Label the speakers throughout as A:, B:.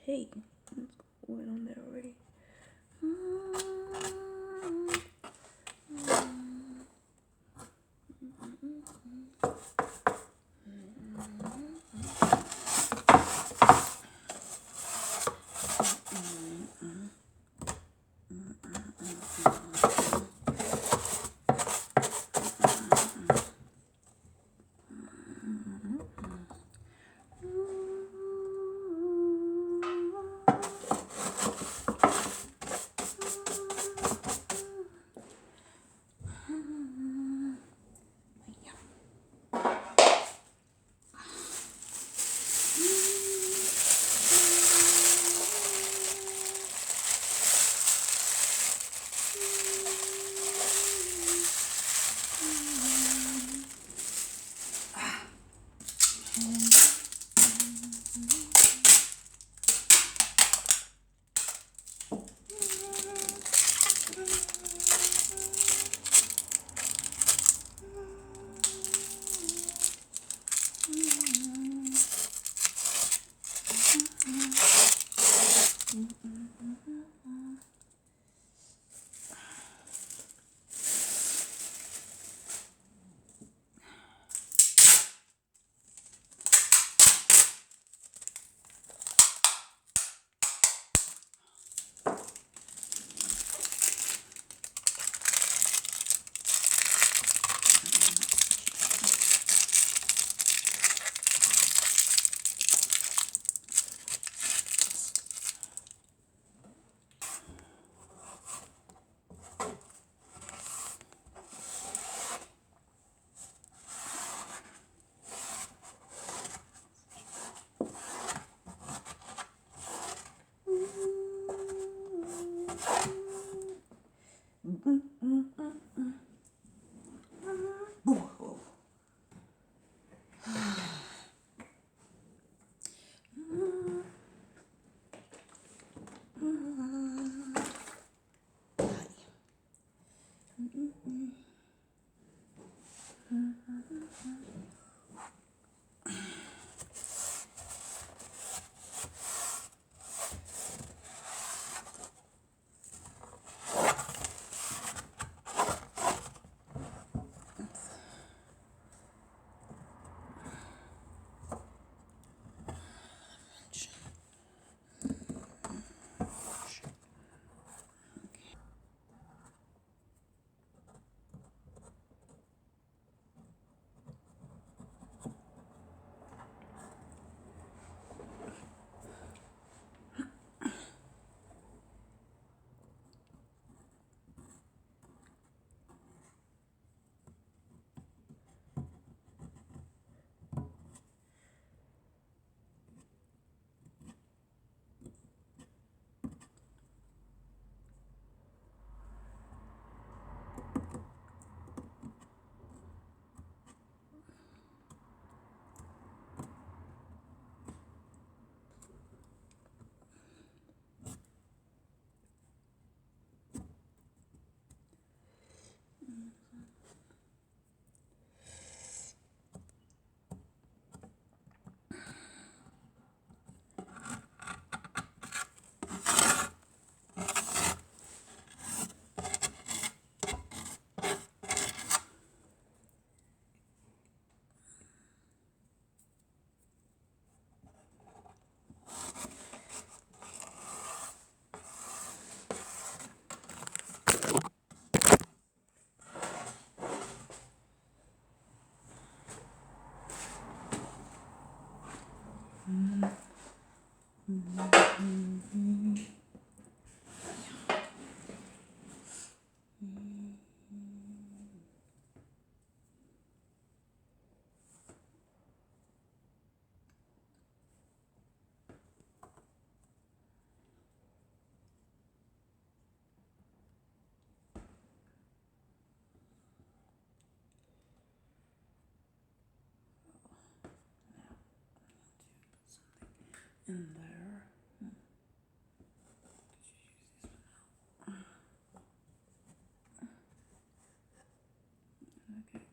A: Hey, what's going on there already? in there. Okay.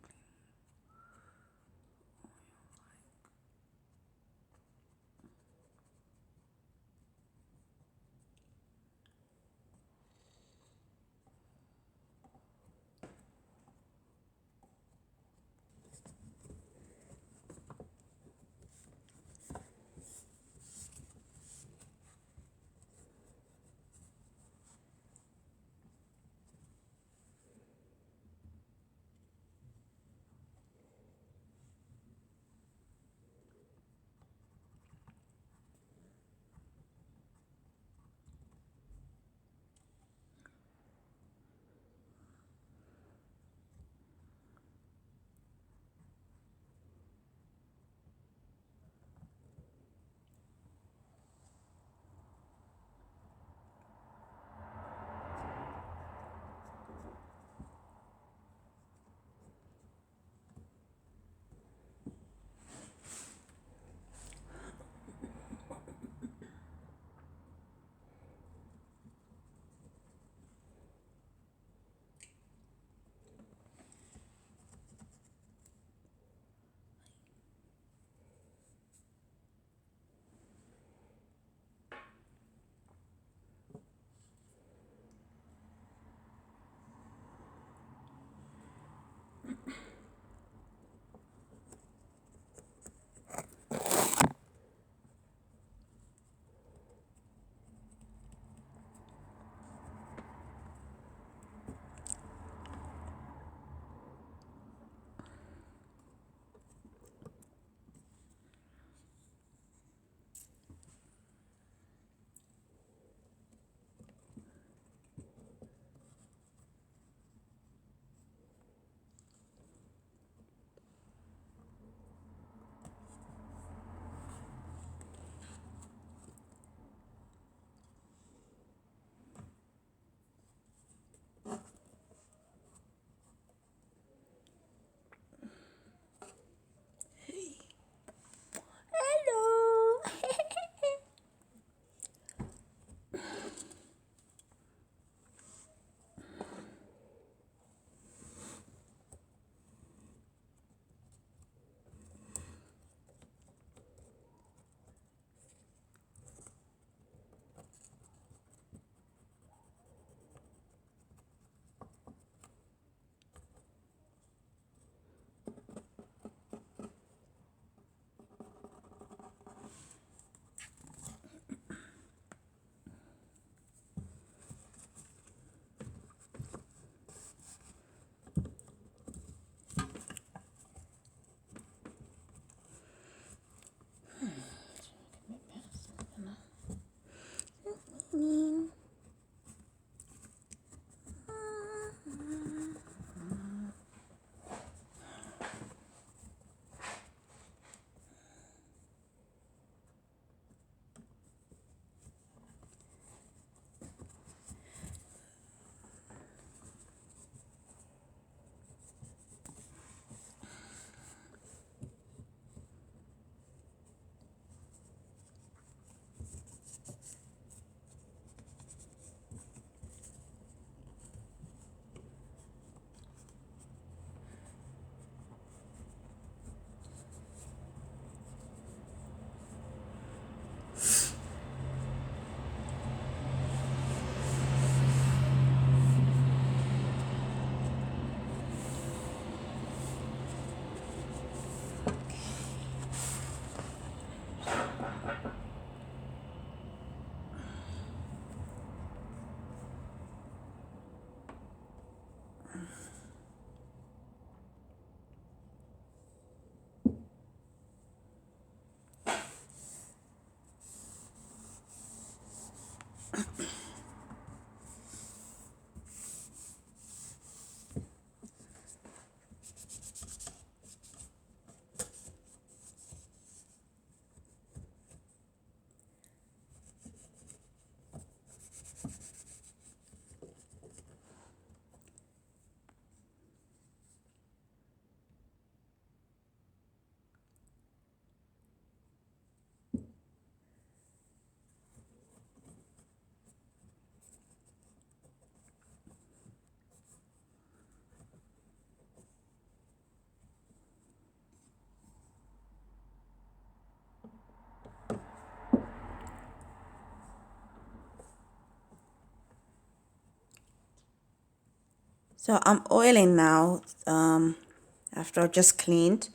A: So I'm oiling now. After I've just cleaned.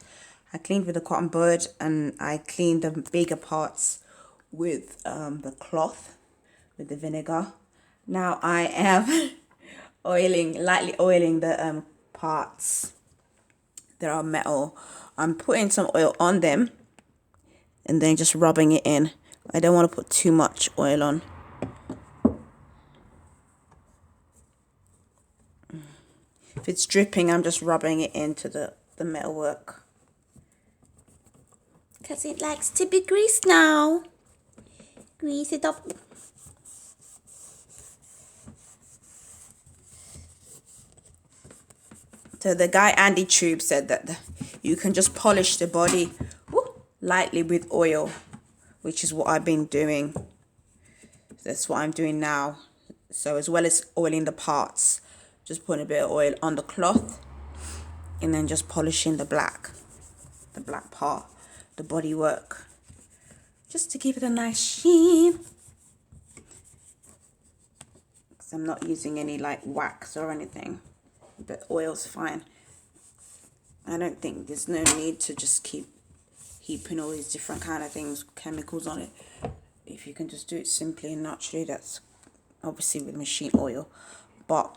A: I cleaned with the cotton bud and I cleaned the bigger parts with the cloth, with the vinegar. Now I am lightly oiling the parts that are metal. I'm putting some oil on them and then just rubbing it in. I don't want to put too much oil on. If it's dripping, I'm just rubbing it into the metalwork. Because it likes to be greased now. Grease it up. So the guy Andy Tube said that you can just polish the body lightly with oil, which is what I've been doing. That's what I'm doing now. So as well as oiling the parts, just putting a bit of oil on the cloth and then just polishing the black part, the body work, just to give it a nice sheen. Because I'm not using any like wax or anything, but oil's fine. I don't think there's no need to just keep heaping all these different kind of things, chemicals on it. If you can just do it simply and naturally, that's obviously with machine oil, but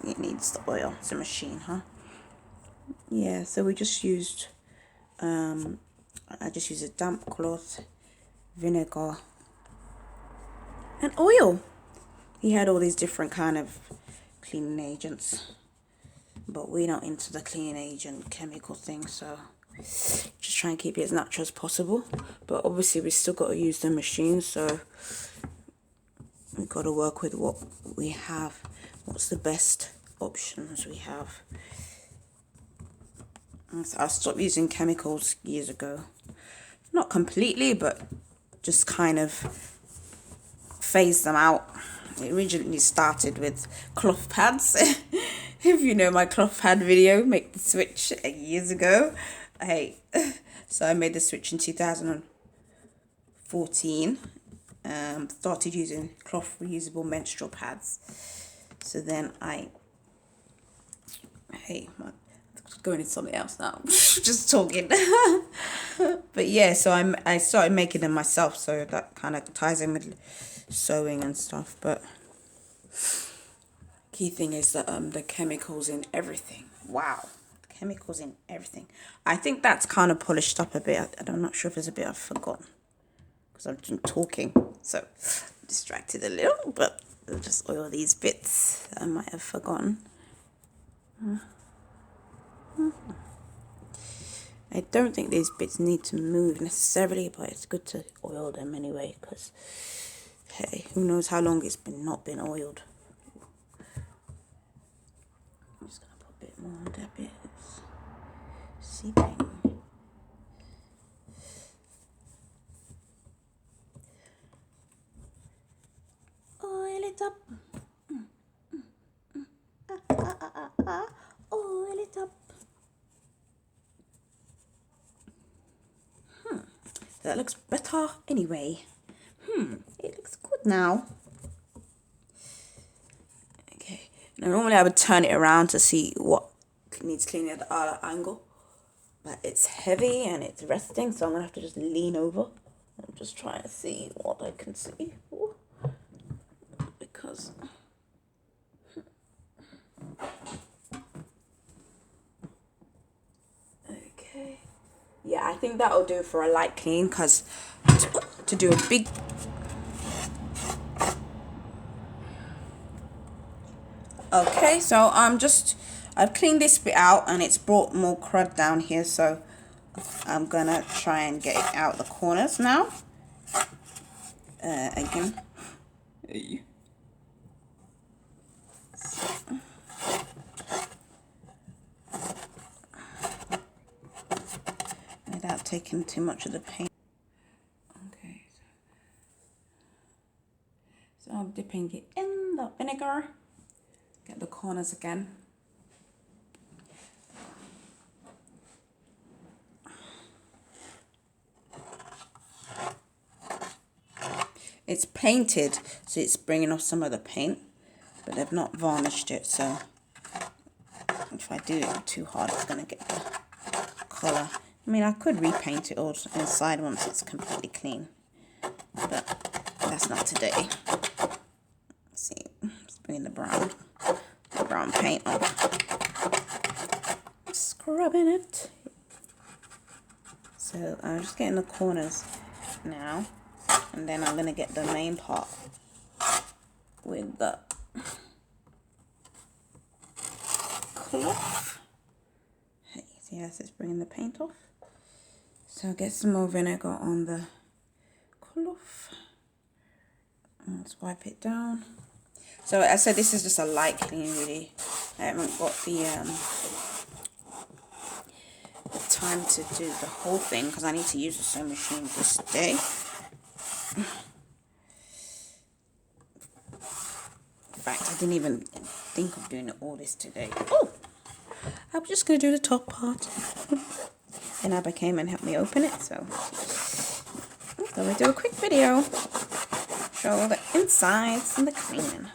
A: it needs the oil. It's a machine, huh? Yeah, so we just used I just used a damp cloth, vinegar and oil. He had all these different kind of cleaning agents, but we're not into the cleaning agent chemical thing, so just try and keep it as natural as possible. But obviously we still got to use the machine, so we've got to work with what we have. What's the best options we have? I stopped using chemicals years ago. Not completely, but just kind of phased them out. It originally started with cloth pads. If you know my cloth pad video, make the switch years ago. So I made the switch in 2014. Started using cloth reusable menstrual pads. So then going into something else now. Just talking. But yeah, so I started making them myself, so that kind of ties in with sewing and stuff. But key thing is that the chemicals in everything. Wow, chemicals in everything. I think that's kind of polished up a bit. I'm not sure if there's a bit I've forgotten because I've been talking, so distracted a little. But I'll just oil these bits that I might have forgotten. I don't think these bits need to move necessarily, but it's good to oil them anyway, because hey, who knows how long it's not been oiled. I'm just gonna put a bit more on that bit. It's seeping. Oil it up. Oil it up. That looks better anyway. It looks good now. Okay. Now normally I would turn it around to see what needs cleaning at the other angle. But it's heavy and it's resting, so I'm going to have to just lean over. I'm just trying to see what I can see. Ooh. Because... Okay. Yeah, I think that'll do for a light clean, because to do a big... Okay, so I've cleaned this bit out and it's brought more crud down here, so I'm gonna try and get it out the corners now. Again. Without taking too much of the paint. Okay. So I'm dipping it in the vinegar. Get the corners again. It's painted, so it's bringing off some of the paint, but they've not varnished it, so if I do it too hard, it's going to get the colour. I mean, I could repaint it all inside once it's completely clean, but that's not today. Let's see, let's bring in the brown paint on. Scrubbing it. So I'm just getting the corners now, and then I'm going to get the main part with the cloth. Hey, see how it's bringing the paint off? So I'll get some more vinegar on the cloth. And let's wipe it down. So I said this is just a light clean, really. I haven't got the time to do the whole thing because I need to use the sewing machine this day. In fact, I didn't even think of doing all this today. Oh, I'm just going to do the top part. And Abba came and helped me open it, so we do a quick video. Show all the insides and the cleaning.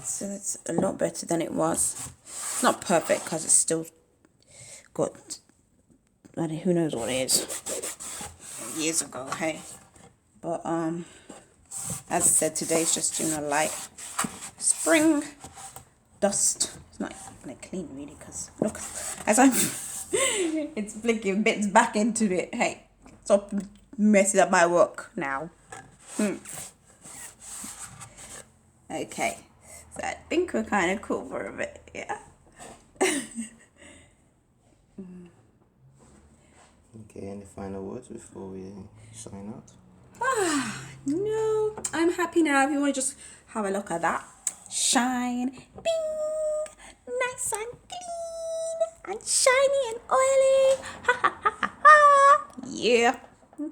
A: So it's a lot better than it was. It's not perfect because it's still got, I don't know, who knows what it is. Years ago, hey. But as I said, today's just doing a light spring dust. It's not gonna clean really because look, as I'm it's flicking bits back into it. Hey, stop messing up my work now. Okay, so I think we're kind of cool for a bit, yeah.
B: Okay, any final words before we sign out?
A: No, I'm happy now. If you want to just have a look at that. Shine, bing, nice and clean and shiny and oily. Ha ha ha ha ha. Yeah,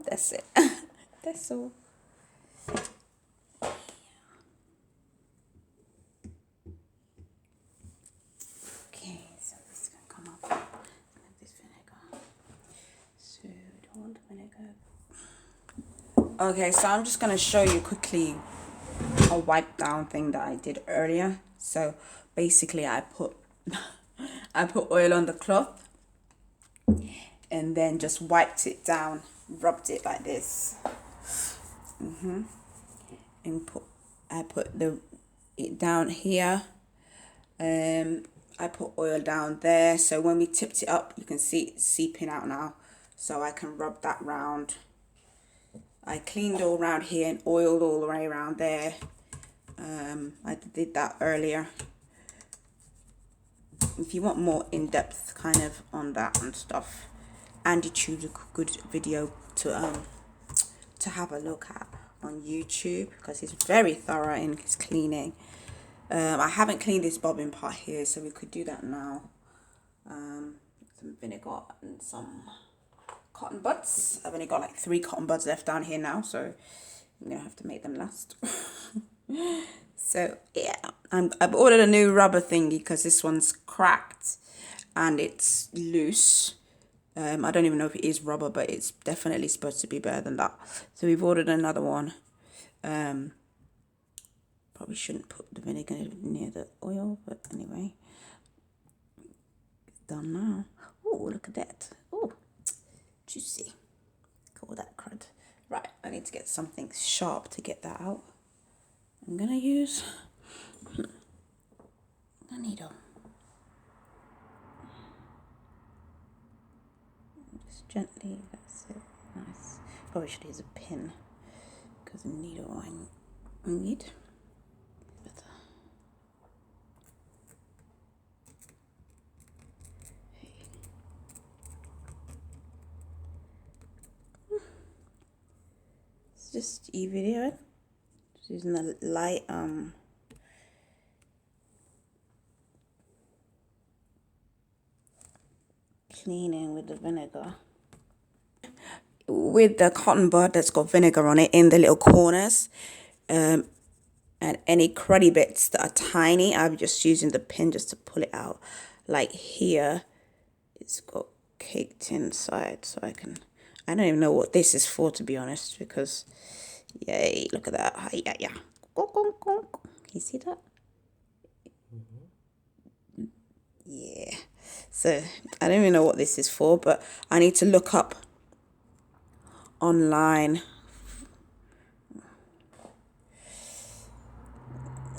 A: that's it. That's all. Okay, so this is gonna come up with this vinegar. So don't want vinegar. Okay, so I'm just gonna show you quickly a wipe down thing that I did earlier. So basically I put oil on the cloth and then just wiped it down, rubbed it like this, and I put it down here. I put oil down there, so when we tipped it up you can see it seeping out now, so I can rub that round. I cleaned all around here and oiled all the way around there. I did that earlier. If you want more in-depth kind of on that and stuff, Andy Tube's a good video to have a look at on YouTube because he's very thorough in his cleaning. I haven't cleaned this bobbin part here, so we could do that now. Some vinegar and some cotton buds. I've only got like 3 cotton buds left down here now, so I'm gonna have to make them last. So yeah, I've ordered a new rubber thingy because this one's cracked and it's loose. I don't even know if it is rubber, but it's definitely supposed to be better than that. So we've ordered another one. Probably shouldn't put the vinegar near the oil, but anyway, it's done now. Oh, look at that. Oh, juicy. All that crud. Right, I need to get something sharp to get that out. I'm gonna use a needle. Just gently, that's it. Nice. Probably should use a pin because a needle I need. It's just e-video. Just using the light cleaning with the vinegar. With the cotton bud that's got vinegar on it in the little corners, and any cruddy bits that are tiny, I'm just using the pin just to pull it out. Like here, it's got caked inside, so I don't even know what this is for, to be honest, because yay, look at that. Yeah. Can you see that? Yeah. So I don't even know what this is for, but I need to look up online.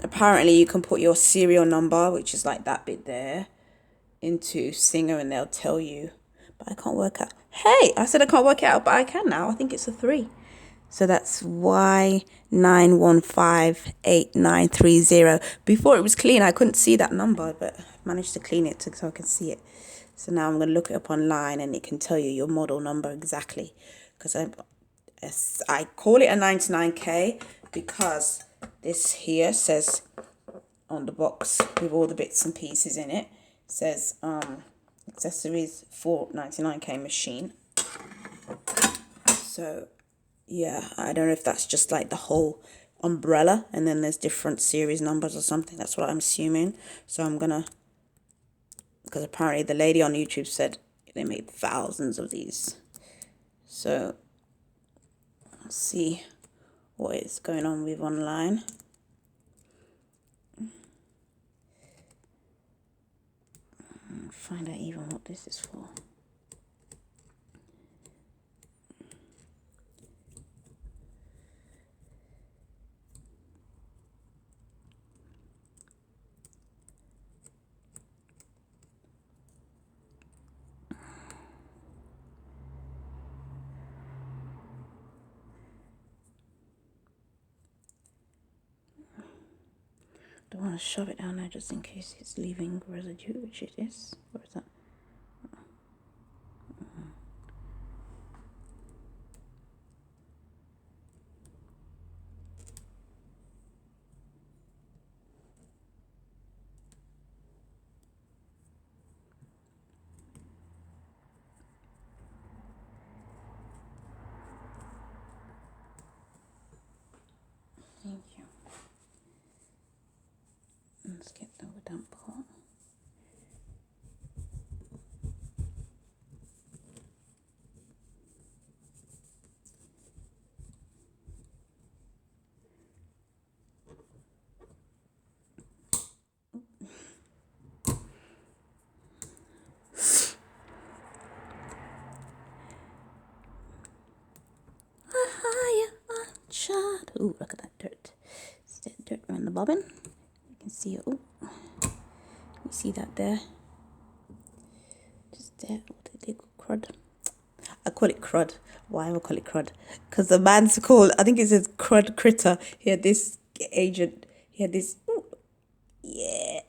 A: Apparently you can put your serial number, which is like that bit there, into Singer and they'll tell you. But I can't work out. Hey, I said I can't work it out, but I can now. I think it's a 3. So that's Y9158930. Before it was clean, I couldn't see that number, but I managed to clean it so I can see it. So now I'm going to look it up online and it can tell you your model number exactly. Because I call it a 99K because this here says on the box with all the bits and pieces in it, says accessories for 99K machine. So yeah, I don't know if that's just like the whole umbrella and then there's different series numbers or something. That's what I'm assuming. So I'm gonna, because apparently the lady on YouTube said they made thousands of these. So let's see what is going on with online. Find out even what this is for. Don't want to shove it down there just in case it's leaving residue, which it is. Where is that? Thank you. Let's get the damp part. Ooh, look at that dirt. It's that dirt around the bobbin. You can see it. Ooh, you see that there? Just there. What did they call crud? I call it crud. Why do I call it crud? Because the man's called, I think it says crud critter. He had this agent. He had this. Ooh, yeah.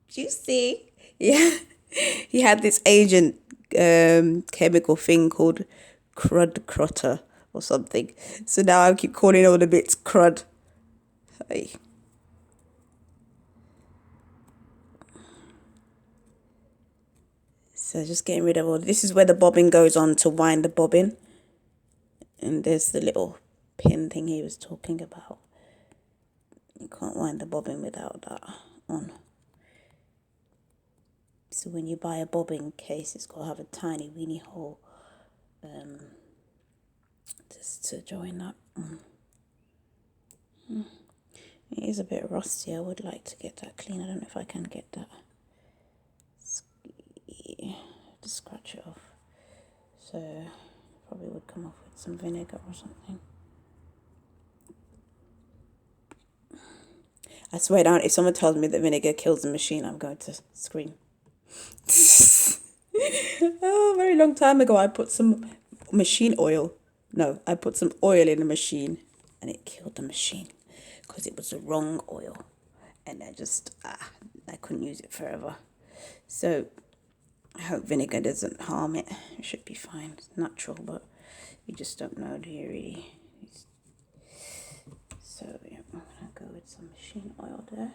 A: Juicy. Yeah. He had this agent chemical thing called crud crotter or something. So now I keep calling all the bits crud. Hey. So just getting rid of all. This is where the bobbin goes on to wind the bobbin. And there's the little pin thing he was talking about. You can't wind the bobbin without that on. So when you buy a bobbin case, it's got to have a tiny weeny hole just to join that. It is a bit rusty. I would like to get that clean. I don't know if I can get that. To scratch it off. So probably would come off with some vinegar or something. I swear down, if someone tells me that vinegar kills the machine, I'm going to scream. Oh, a very long time ago, I put some machine oil. No, I put some oil in the machine and it killed the machine because it was the wrong oil. And I couldn't use it forever. So I hope vinegar doesn't harm it. It should be fine. It's natural, but you just don't know, do you really? So yeah, I'm gonna go with some machine oil there.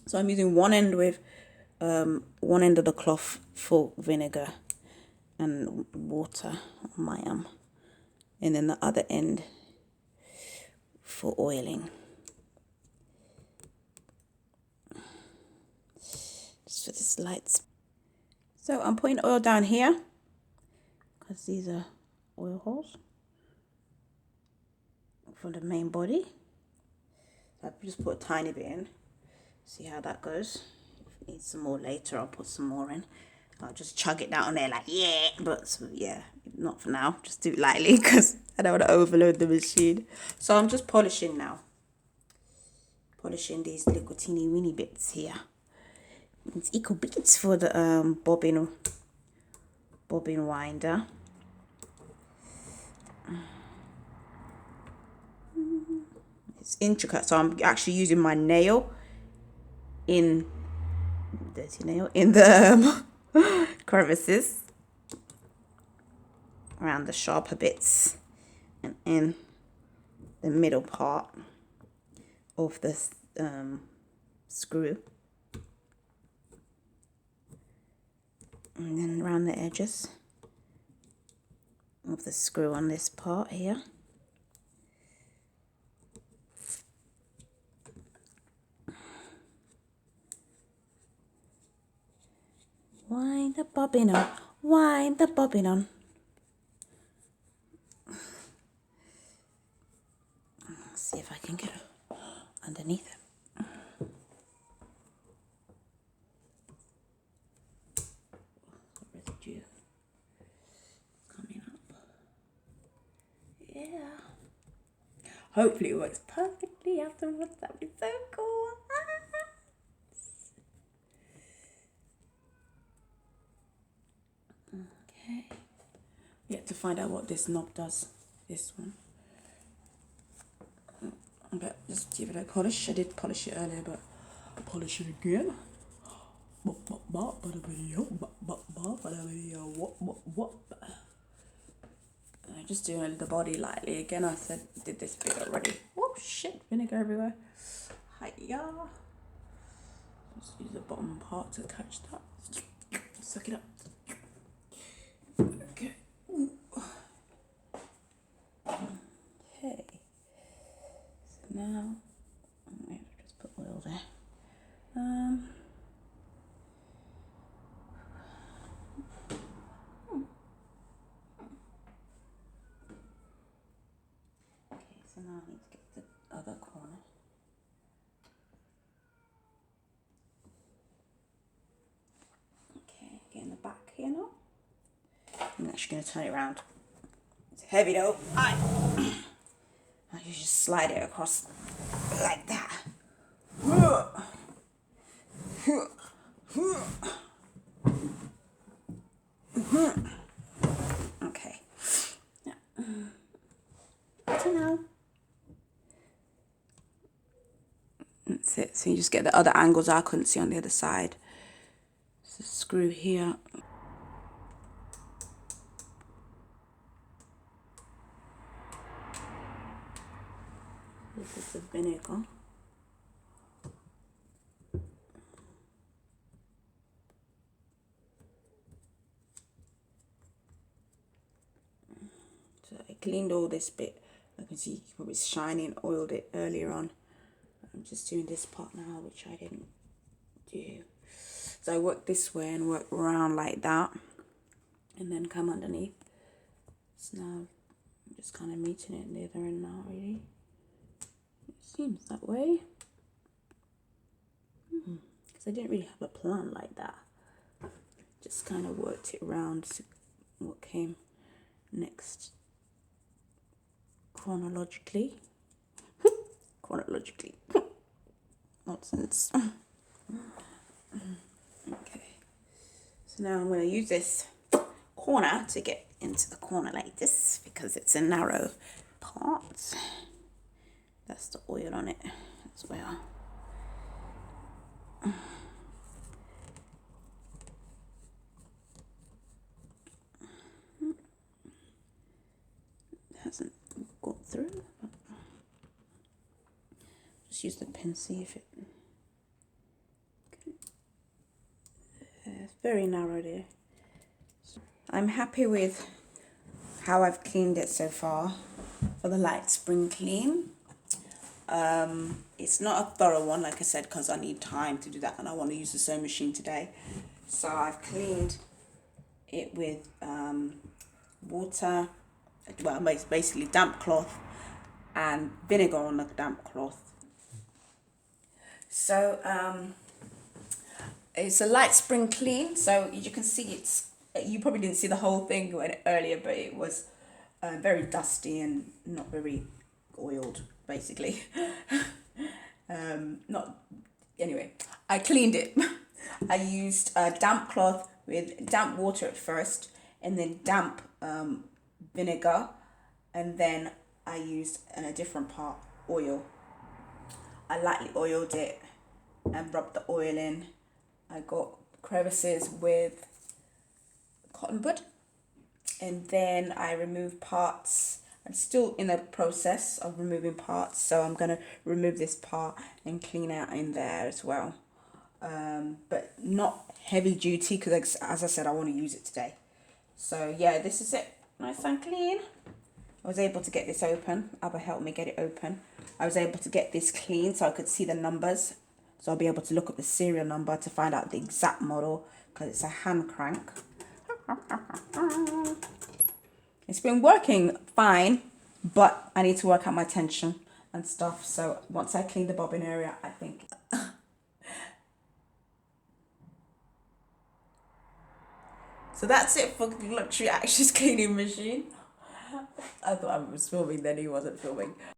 A: So I'm using one end with one end of the cloth for vinegar and water on my and then the other end for oiling. Just for this lights. So I'm putting oil down here because these are oil holes for the main body. I've just put a tiny bit in. See how that goes. If I need some more later, I'll put some more in. I'll just chug it down there like, yeah. But yeah, not for now. Just do it lightly because I don't want to overload the machine. So I'm just polishing now. Polishing these little teeny weeny bits here. It's equal bits for the bobbin winder. It's intricate, so I'm actually using my nail in dirty nail in the crevices around the sharper bits and in the middle part of the screw, and then around the edges of the screw on this part here. Wind the bobbin on, wind the bobbin on. Let's see if I can get it underneath it. Residue coming up. Yeah. Hopefully it works perfectly afterwards. That'd be so cool. Okay. Yet to find out what this knob does. This one. But just give it a polish. I did polish it earlier, but I'll polish it again. I'm just doing the body lightly again. I said did this bit already. Oh shit! Vinegar everywhere. Hiya. Just use the bottom part to catch that. Suck it up. Okay. Okay. So now I'm going to just put oil there. Okay, so now I need to get the other corner. Okay, get in the back here now. I'm actually going to turn it around. It's heavy though. I just slide it across like that. Okay. So now that's it. So you just get the other angles I couldn't see on the other side. So screw here. This is the vinegar. So I cleaned all this bit. I can see probably shiny and oiled it earlier on. I'm just doing this part now, which I didn't do. So I work this way and work around like that, and then come underneath. So now I'm just kind of meeting it in the other end now, really. It seems that way. Because I didn't really have a plan like that. Just kind of worked it around to what came next chronologically. Chronologically. Nonsense. Okay. So now I'm going to use this corner to get into the corner like this because it's a narrow part. That's the oil on it as well. It hasn't got through. Just use the pen, see if it. Okay. It's very narrow there. I'm happy with how I've cleaned it so far for the light spring clean. It's not a thorough one, like I said, because I need time to do that and I want to use the sewing machine today. So I've cleaned it with water, well, basically damp cloth and vinegar on the damp cloth. So it's a light spring clean. So you can see you probably didn't see the whole thing earlier, but it was very dusty and not very oiled, basically. Not anyway. I cleaned it. I used a damp cloth with damp water at first, and then damp vinegar, and then I used in a different part oil. I lightly oiled it and rubbed the oil in. I got crevices with cotton bud, and then I removed parts. I'm still in the process of removing parts, so I'm gonna remove this part and clean out in there as well. But not heavy duty because, as I said, I want to use it today. So yeah, this is it, nice and clean. I was able to get this open. Abba helped me get it open. I was able to get this clean so I could see the numbers. So I'll be able to look up the serial number to find out the exact model because it's a hand crank. It's been working fine, but I need to work out my tension and stuff. So once I clean the bobbin area, I think. So that's it for Luxury Actions cleaning machine. I thought I was filming, then he wasn't filming.